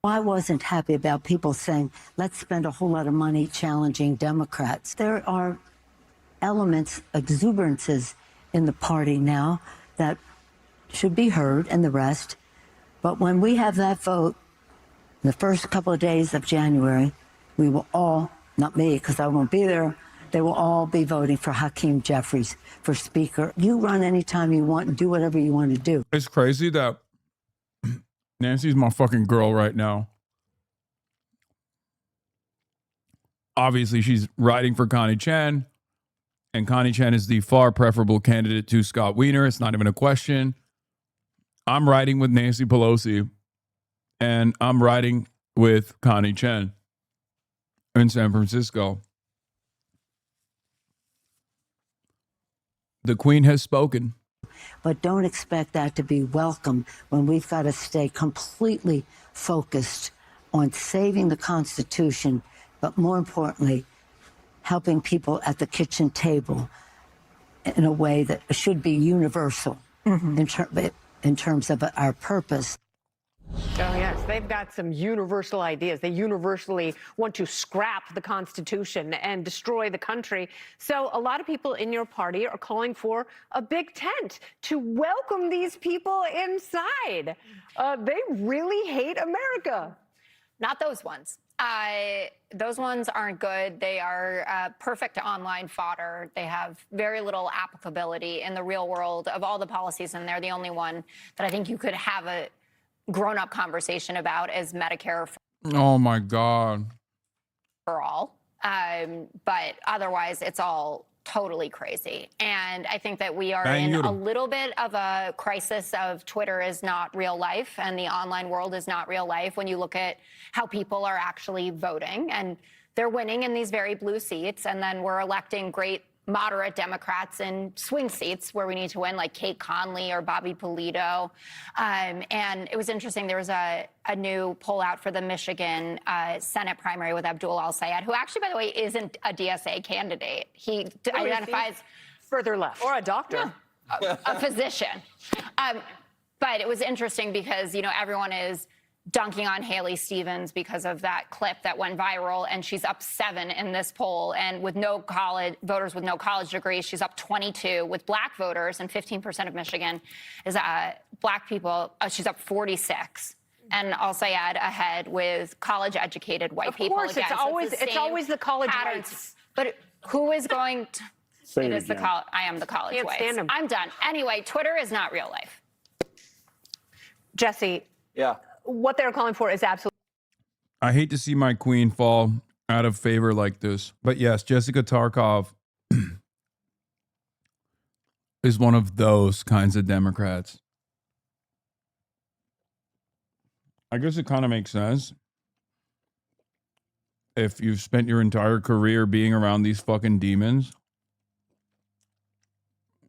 I wasn't happy about people saying, let's spend a whole lot of money challenging Democrats. There are elements, exuberances in the party now that should be heard and the rest. But when we have that vote, in the first couple of days of January, we will all, not me because I won't be there, they will all be voting for Hakeem Jeffries for Speaker. You run anytime you want and do whatever you want to do. It's crazy that Nancy's my fucking girl right now. Obviously, she's riding for Connie Chen, and Connie Chen is the far preferable candidate to Scott Wiener. It's not even a question. I'm riding with Nancy Pelosi, and I'm riding with Connie Chen in San Francisco. The Queen has spoken. But don't expect that to be welcome when we've got to stay completely focused on saving the Constitution, but more importantly, helping people at the kitchen table in a way that should be universal in terms of our purpose. Oh, yes. They've got some universal ideas. They universally want to scrap the Constitution and destroy the country. So a lot of people in your party are calling for a big tent to welcome these people inside. They really hate America. Not those ones. Those ones aren't good. They are perfect online fodder. They have very little applicability in the real world of all the policies, and they're the only one that I think you could have a grown-up conversation about is Medicare Oh my God. for all. But otherwise, it's all totally crazy. And I think that we are in a little bit of a crisis of Twitter is not real life and the online world is not real life when you look at how people are actually voting. And they're winning in these very blue seats. And then we're electing great moderate Democrats in swing seats where we need to win, like Kate Conley or Bobby Polito. And it was interesting. There was a new poll out for the Michigan Senate primary with Abdul Al-Sayed, who actually, by the way, isn't a DSA candidate. He identifies further left. Or a doctor. No, a physician. But it was interesting because, everyone is dunking on Haley Stevens because of that clip that went viral, and she's up 7 in this poll. And with voters with no college degrees, she's up 22. With black voters, and 15% of Michigan is black people, she's up 46. And Al-Sayed ahead with college-educated white people. Of course, again. it's always the college patterns. whites. But who is going to? Say it it is the again. college. I am the college Can't whites. stand 'em. I'm done. Anyway, Twitter is not real life. Jesse. Yeah. What they're calling for is absolutely. I hate to see my queen fall out of favor like this. But yes, Jessica Tarkov is one of those kinds of Democrats. I guess it kind of makes sense. If you've spent your entire career being around these fucking demons,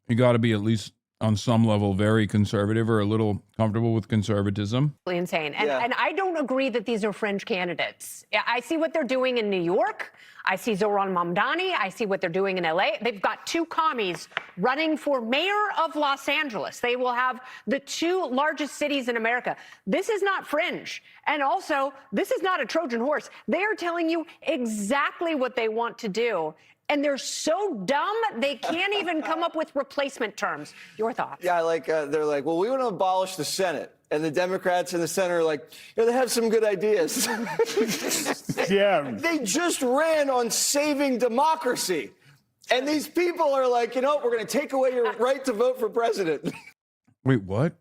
you got to be at least on some level very conservative or a little comfortable with conservatism. Insane. And I don't agree that these are fringe candidates. I see what they're doing in New York. I see Zohran Mamdani. I see what they're doing in LA. They've got 2 commies running for mayor of Los Angeles. They will have the 2 largest cities in America. This is not fringe. And also, this is not a Trojan horse. They are telling you exactly what they want to do. And they're so dumb, they can't even come up with replacement terms. Your thoughts? Yeah, they're like, well, we want to abolish the Senate. And the Democrats in the Senate are like, they have some good ideas. Yeah. They just ran on saving democracy. And these people are like, we're going to take away your right to vote for president. Wait, what?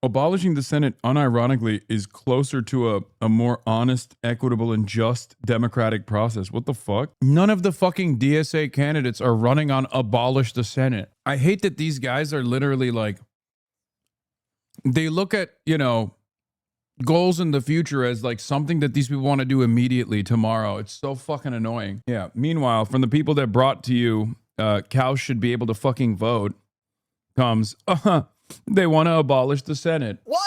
Abolishing the Senate, unironically, is closer to a more honest, equitable, and just democratic process. What the fuck? None of the fucking DSA candidates are running on abolish the Senate. I hate that these guys are literally like, they look at, you know, goals in the future as like something that these people want to do immediately tomorrow. It's so fucking annoying. Yeah. Meanwhile, from the people that brought to you, cows should be able to fucking vote, comes, they want to abolish the Senate. What?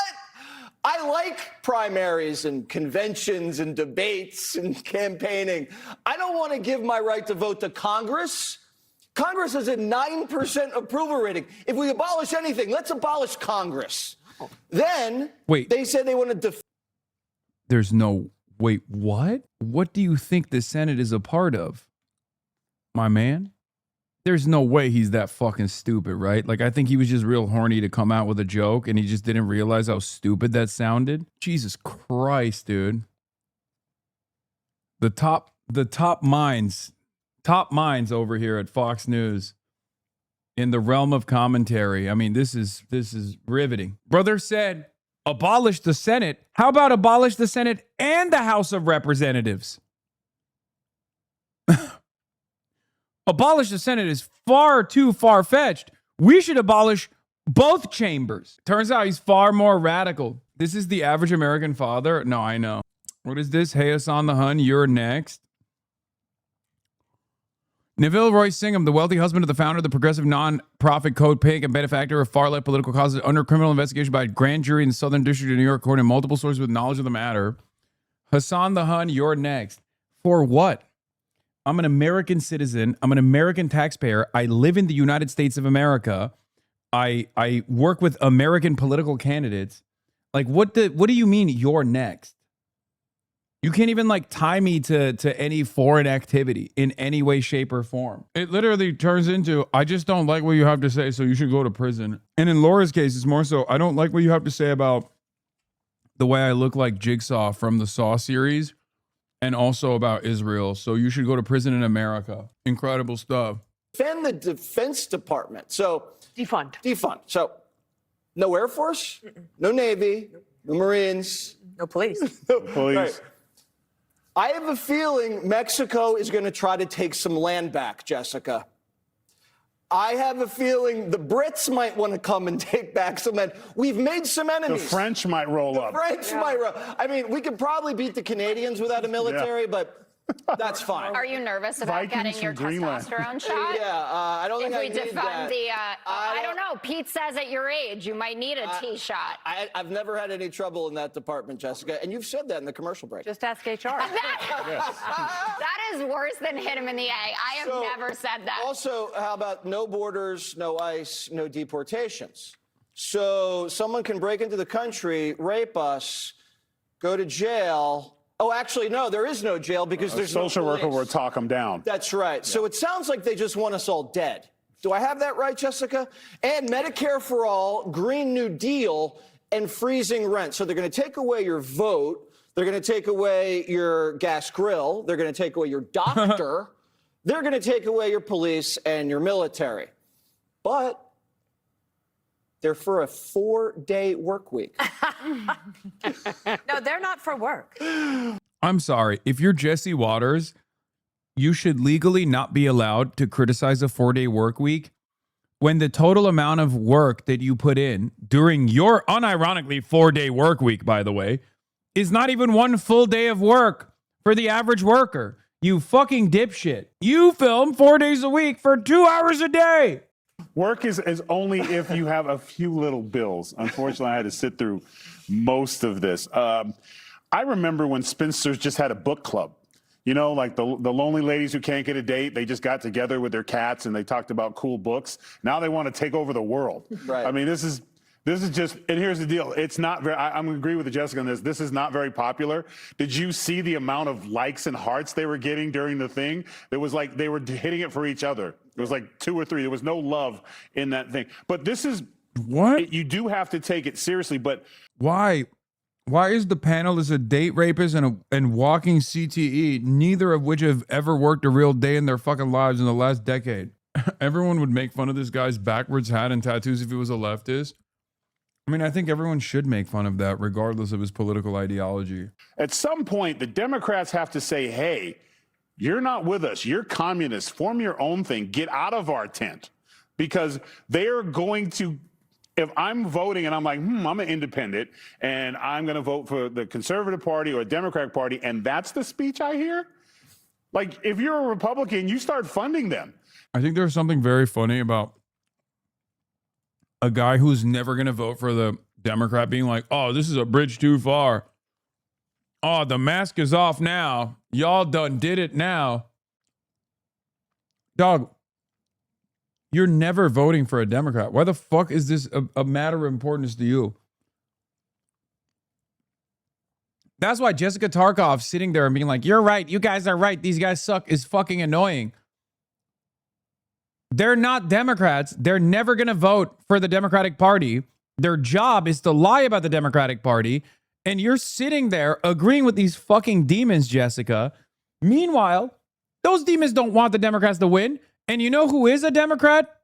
I like primaries and conventions and debates and campaigning. I don't want to give my right to vote to Congress. Congress has a 9% approval rating. If we abolish anything, let's abolish Congress. Then they said they want to There's no, wait, what? What do you think the Senate is a part of, my man? There's no way he's that fucking stupid, right? Like, I think he was just real horny to come out with a joke and he just didn't realize how stupid that sounded. Jesus Christ, dude. The top minds over here at Fox News in the realm of commentary. I mean, this is riveting. Brother said, abolish the Senate. How about abolish the Senate and the House of Representatives? Abolish the Senate is far too far-fetched. We should abolish both chambers. Turns out he's far more radical. This is the average American father. No, I know. What is this? Hey, Hasan the Hun, you're next. Neville Roy Singham, the wealthy husband of the founder of the progressive non-profit Code Pink and benefactor of far-left political causes, under criminal investigation by a grand jury in the Southern District of New York, according to multiple sources with knowledge of the matter. Hasan the Hun, you're next. For what? I'm an American citizen. I'm an American taxpayer. I live in the United States of America. I work with American political candidates. Like, what do you mean you're next? You can't even like tie me to any foreign activity in any way, shape, or form. It literally turns into, I just don't like what you have to say, so you should go to prison. And in Laura's case, it's more so, I don't like what you have to say about the way I look like Jigsaw from the Saw series. And also about Israel. So you should go to prison in America. Incredible stuff. defend the Defense Department. So defund. So no Air Force, no Navy, no Marines, no police. no police. Right. I have a feeling Mexico is going to try to take some land back, Jessica. I have a feeling the Brits might want to come and take back some land. We've made some enemies. The French might roll up. The French might roll. I mean, we could probably beat the Canadians without a military, but that's fine. Are you nervous about getting your testosterone shot? Yeah, I don't think I need that. If we defund the, I don't know. Pete says at your age, you might need a T-shot. I've never had any trouble in that department, Jessica, and you've said that in the commercial break. Just ask HR. That is worse than hit him in the A. I have never said that. Also, how about no borders, no ICE, no deportations? So someone can break into the country, rape us, go to jail. Oh, actually, no, there is no jail because there's no social worker will talk them down. That's right. Yeah. So it sounds like they just want us all dead. Do I have that right, Jessica? And Medicare for all, Green New Deal, and freezing rent. So they're going to take away your vote. They're going to take away your gas grill. They're going to take away your doctor. They're going to take away your police and your military. But they're for a 4-day work week. No, they're not for work. I'm sorry. If you're Jesse Waters, you should legally not be allowed to criticize a 4-day work week when the total amount of work that you put in during your unironically 4-day work week, by the way, is not even one full day of work for the average worker. You fucking dipshit. You film 4 days a week for 2 hours a day. Work is only if you have a few little bills. Unfortunately, I had to sit through most of this. I remember when spinsters just had a book club. You know, like the lonely ladies who can't get a date, they just got together with their cats and they talked about cool books. Now they want to take over the world. Right. I mean, this is just, and here's the deal. It's not very, I'm going to agree with Jessica on this. This is not very popular. Did you see the amount of likes and hearts they were getting during the thing? It was like they were hitting it for each other. It was like 2 or 3. There was no love in that thing. But this is what you do have to take it seriously. But why is the panelist a date rapist and walking CTE, neither of which have ever worked a real day in their fucking lives in the last decade? Everyone would make fun of this guy's backwards hat and tattoos if he was a leftist. I mean, I think everyone should make fun of that, regardless of his political ideology. At some point, the Democrats have to say, hey, you're not with us. You're communists. Form your own thing. Get out of our tent. Because they're going to, if I'm voting and I'm like, I'm an independent and I'm going to vote for the Conservative Party or Democratic Party, and that's the speech I hear? Like, if you're a Republican, you start funding them. I think there's something very funny about a guy who's never going to vote for the Democrat being like, oh, this is a bridge too far. Oh, the mask is off now. Y'all done did it now. Dog, you're never voting for a Democrat. Why the fuck is this a matter of importance to you? That's why Jessica Tarkov sitting there and being like, you're right. You guys are right. These guys suck is fucking annoying. They're not Democrats. They're never going to vote for the Democratic Party. Their job is to lie about the Democratic Party. And you're sitting there agreeing with these fucking demons, Jessica. Meanwhile, those demons don't want the Democrats to win. And you know who is a Democrat?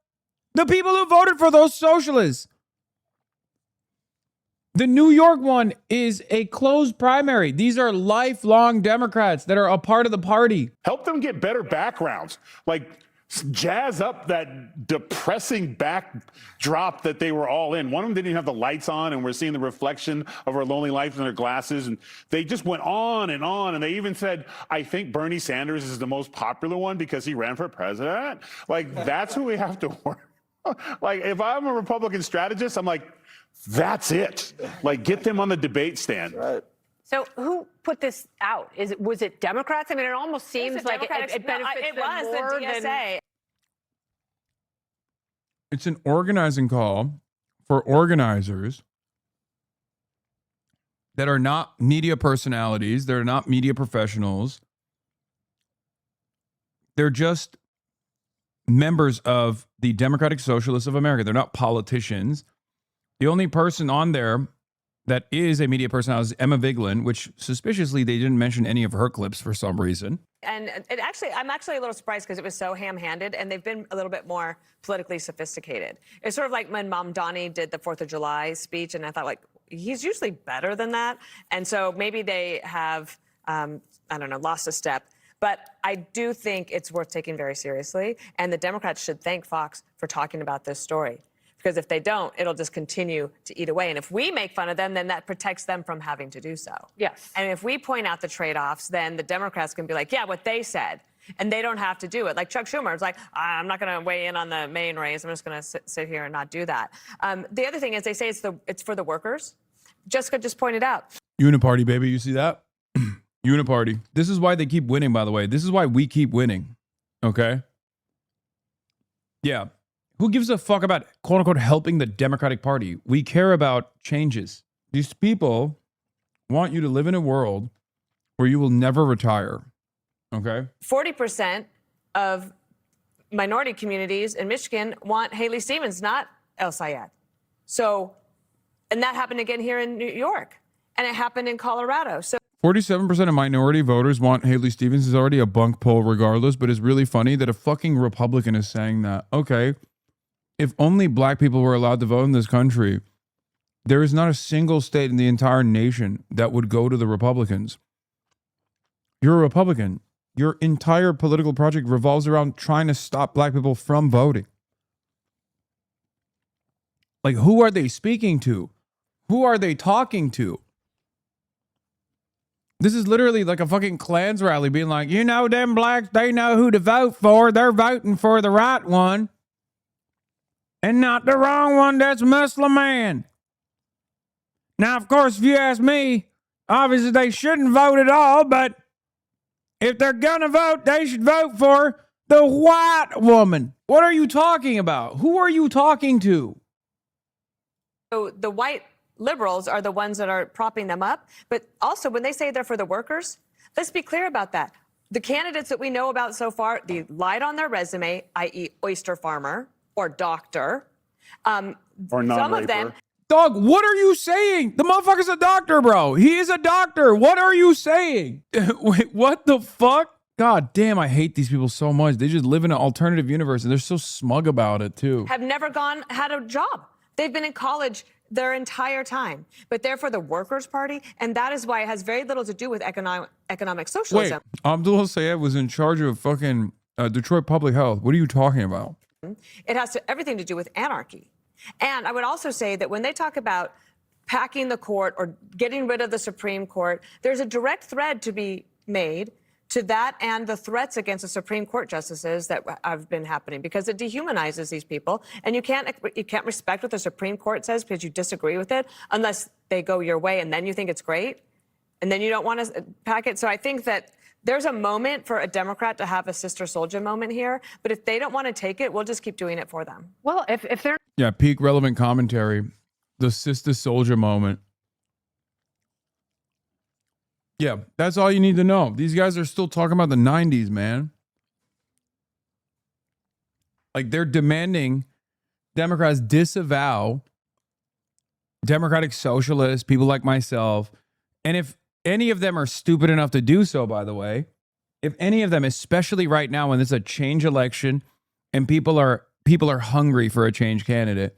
The people who voted for those socialists. The New York one is a closed primary. These are lifelong Democrats that are a part of the party. Help them get better backgrounds. Like, jazz up that depressing backdrop that they were all in. One of them didn't even have the lights on, and we're seeing the reflection of her lonely life in their glasses. And they just went on. And they even said, I think Bernie Sanders is the most popular one because he ran for president. Like, that's who we have to work. Like, if I'm a Republican strategist, I'm like, that's it. Like, get them on the debate stand. Right. So who put this out? Was it Democrats? I mean, it almost seems like it benefits them more the DSA. than... It's an organizing call for organizers that are not media personalities. They're not media professionals. They're just members of the Democratic Socialists of America. They're not politicians. The only person on there that is a media personality is Emma Vigeland, which suspiciously they didn't mention any of her clips for some reason. And I'm actually a little surprised because it was so ham-handed, and they've been a little bit more politically sophisticated. It's sort of like when Mamdani did the 4th of July speech, and I thought, like, he's usually better than that. And so maybe they have, I don't know, lost a step. But I do think it's worth taking very seriously, and the Democrats should thank Fox for talking about this story. Because if they don't, it'll just continue to eat away. And if we make fun of them, then that protects them from having to do so. Yes. And if we point out the trade-offs, then the Democrats can be like, yeah, what they said. And they don't have to do it. Like Chuck Schumer is like, I'm not going to weigh in on the Maine race. I'm just going to sit here and not do that. The other thing is they say it's for the workers. Jessica just pointed out. Uniparty, baby. You see that? Uniparty. This is why they keep winning, by the way. This is why we keep winning. Okay? Yeah. Who gives a fuck about, quote unquote, helping the Democratic Party? We care about changes. These people want you to live in a world where you will never retire. Okay? 40% of minority communities in Michigan want Haley Stevens, not El Sayed. So, and that happened again here in New York. And it happened in Colorado. So 47% of minority voters want Haley Stevens. Is already a bunk poll regardless, but it's really funny that a fucking Republican is saying that. Okay. If only black people were allowed to vote in this country, there is not a single state in the entire nation that would go to the Republicans. You're a Republican. Your entire political project revolves around trying to stop black people from voting. Like, who are they speaking to? Who are they talking to? This is literally like a fucking Klans rally being like, you know, them blacks, they know who to vote for. They're voting for the right one. And not the wrong one, that's Muslim man. Now, of course, if you ask me, obviously they shouldn't vote at all, but if they're gonna vote, they should vote for the white woman. What are you talking about? Who are you talking to? So the white liberals are the ones that are propping them up. But also, when they say they're for the workers, let's be clear about that. The candidates that we know about so far, they lied on their resume, i.e. oyster farmer or doctor. Or non-raper. Some of them. Dog, what are you saying? The motherfucker's a doctor, bro. He is a doctor. What are you saying? Wait, what the fuck? God damn, I hate these people so much. They just live in an alternative universe, and they're so smug about it, too. Have never had a job. They've been in college their entire time. But they're for the Workers' Party, and that is why it has very little to do with economic socialism. Wait, Abdul Sayed was in charge of fucking Detroit Public Health. What are you talking about? It has everything to do with anarchy. And I would also say that when they talk about packing the court or getting rid of the Supreme Court, there's a direct thread to be made to that and the threats against the Supreme Court justices that have been happening, because it dehumanizes these people, and you can't respect what the Supreme Court says because you disagree with it unless they go your way, and then you think it's great, and then you don't want to pack it. So I think that there's a moment for a Democrat to have a Sister Soldier moment here, but if they don't want to take it, we'll just keep doing it for them. Well, if they're Yeah, peak relevant commentary, the Sister Soldier moment. Yeah, that's all you need to know. These guys are still talking about the 90s, man. Like, they're demanding Democrats disavow democratic socialists, people like myself. And if any of them are stupid enough to do so, by the way, if any of them, especially right now when it's a change election and people are hungry for a change candidate,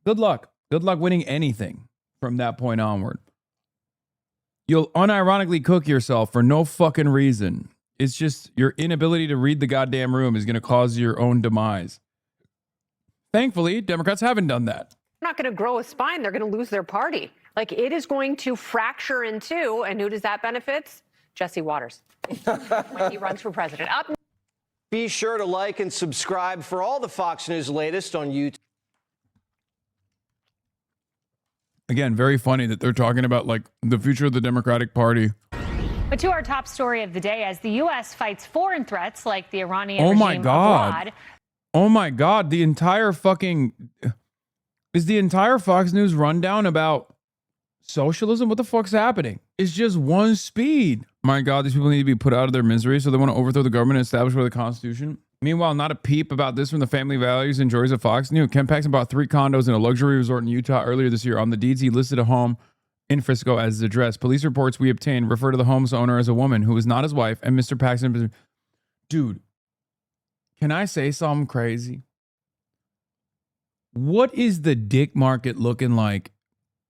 good luck. Good luck winning anything from that point onward. You'll unironically cook yourself for no fucking reason. It's just your inability to read the goddamn room is going to cause your own demise. Thankfully, Democrats haven't done that. not going to grow a spine, they're going to lose their party. Like, it is going to fracture in two. And who does that benefit? Jesse Waters, when he runs for president. Up. Be sure to like and subscribe for all the Fox News latest on YouTube. Again, very funny that they're talking about like the future of the Democratic Party. But to our top story of the day, as the U.S. fights foreign threats like the Iranian Oh regime my God. abroad. Oh my God. The entire Fox News rundown about socialism? What the fuck's happening? It's just one speed. My God, these people need to be put out of their misery, so they want to overthrow the government and establish the Constitution. Meanwhile, not a peep about this from the family values and joys of Fox News. Ken Paxton bought 3 condos in a luxury resort in Utah earlier this year. On the deeds, he listed a home in Frisco as his address. Police reports we obtained refer to the home's owner as a woman who was not his wife, and Mr. Paxton... Dude, can I say something crazy? What is the dick market looking like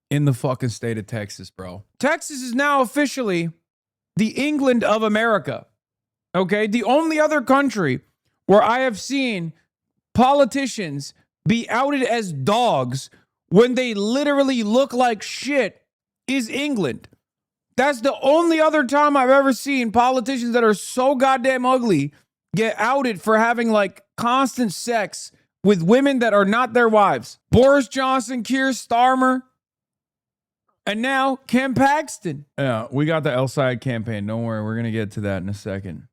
in the fucking state of Texas, bro? Texas is now officially the England of America. Okay? The only other country where I have seen politicians be outed as dogs when they literally look like shit is England. That's the only other time I've ever seen politicians that are so goddamn ugly get outed for having like constant sex with women that are not their wives. Boris Johnson, Keir Starmer, and now Ken Paxton. Yeah, we got the El Side campaign. Don't worry, we're going to get to that in a second.